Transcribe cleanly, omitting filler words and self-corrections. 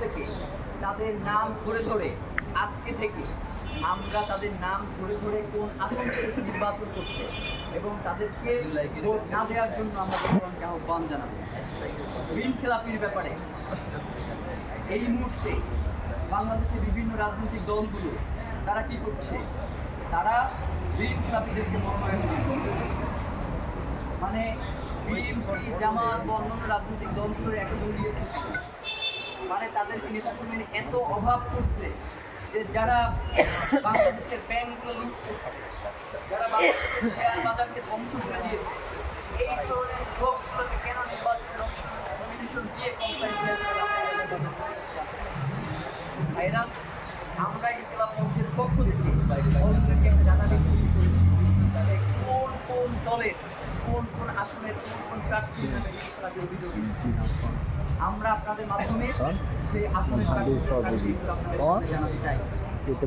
থেকে তাদের নাম ধরে ধরে আজকে থেকে আমরা তাদের নাম ধরে ধরে কোন আসন থেকে নির্বাচন করছে এবং তাদেরকে ভোট না দেওয়ার জন্য আমরা জনগণকে আহ্বান জানাবো। ঋণ খেলাপির ব্যাপারে এই মুহূর্তে বাংলাদেশের বিভিন্ন রাজনৈতিক দলগুলো তারা কি করছে, তারা ঋণ খেলাপিদেরকে মনোনয়ন দিচ্ছে। মানে বিএনপি, জামাত বা অন্যান্য রাজনৈতিক দলগুলোর একটা দলীয় মানে তাদেরকে নেতাকর্মীর এত অভাব করছে যে যারা বাংলাদেশের ব্যাংকগুলো লুট করছে, যারা বাংলাদেশের শেয়ার বাজারকে ধ্বংস করে দিয়েছে, এই ধরনের লোকগুলোকে কেন নির্বাচনের নমিনেশন দিয়ে কোম্পানি ভাইরা, আমরা ইনকিলাব মঞ্চের পক্ষ থেকে অন্যকে জানাতে করেছি কোন কোন দলের কোন কোন আসনের কোন কোন প্রার্থীর নামে অভিযোগ। আমরা আপনাদের মাধ্যমে সেই আসনের প্রার্থীগুলো আপনাদের জানাতে চাই।